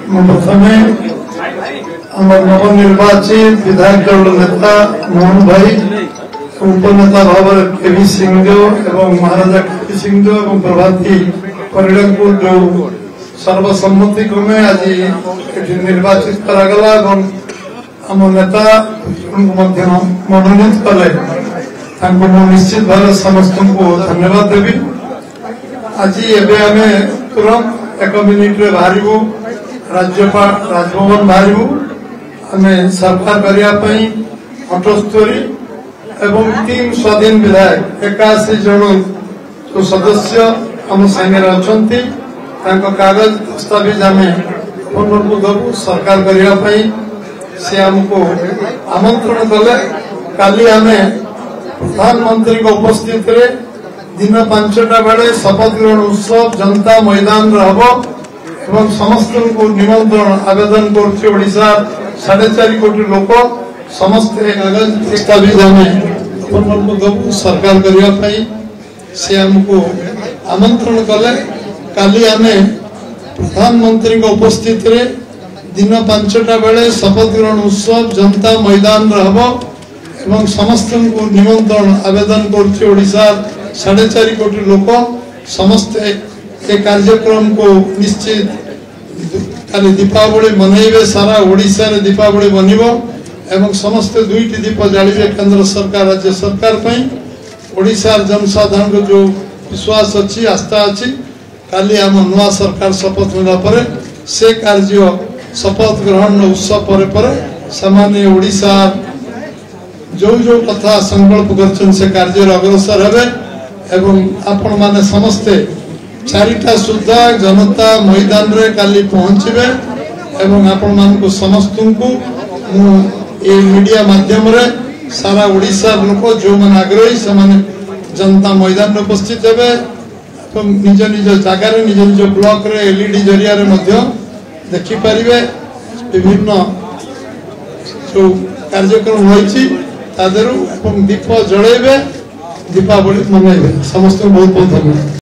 प्रथमे नवनिर्वाचित विधायक दल नेता मोहन भाई उपनेता भाव केवी सिंहदेव एवं महाराजा केवी सिंहदेव और प्रभाती परिडा को जो सर्वसम्मति क्रमे आज निर्वाचित करागला आम नेता मनोनीत कले निश्चित भाव समस्त को धन्यवाद देवी। आज आम तुरंत 1 मिनिट बाहर राज्यपाल राजभवन बाहर आम सरकार करने 78 एवं 3 स्वाधीन विधायक 81 जन जो सदस्य आम सागर अच्छा कागज दस्तावेज आम को दबू सरकार करने से आमको आमंत्रण कले। काली आम प्रधानमंत्री उपस्थित दिन 5टा बेले शपथ ग्रहण उत्सव जनता मैदान हम एवं समस्त को निमंत्रण आवेदन करोड़शा 4.5 कोटी लोक समस्त कागज दस्तावेज आम दबू सरकार करने से आमको आमंत्रण कले। काली आम प्रधानमंत्री उपस्थित दिन 5टा बेले शपथ ग्रहण उत्सव जनता मैदान हम एवं समस्त को निमंत्रण आवेदन करोड़शा 4.5 कोटी लोक समस्त कार्यक्रम को निश्चित काली दीपावली मनइबे सारा ओडिशा रे दीपावली बनिबो एवं समस्त 2टी दीप जालिबे केंद्र सरकार राज्य सरकार पई ओडिशा जनसाधारण को जो विश्वास अच्छी आस्था अच्छी काली आम नुआ सरकार शपथ मिला पर से कार्य शपथ ग्रहण उत्सव पर सामान्य ओडिशा जो जो कथा संकल्प कर से कार्य अग्रसर हेबे एवं आपण माने समस्ते 4टा सुधा जनता मैदान रे काली पहुंचबे एवं आपण मान को समस्त को ये मीडिया माध्यम रे सारा ओडिशा लोक जो मन आग्रही से माने जनता मैदान रे उपस्थित हेबे एवं निज निज जगह रे निज निज ब्लॉक रे एलईडी जरिया रे मध्य देखि परिबे विभिन्न जो कार्यक्रम होइछि तादेरु एवं दीप जळेबे दीपावली मनाइबे। समस्त बहुत बहुत धन्यवाद।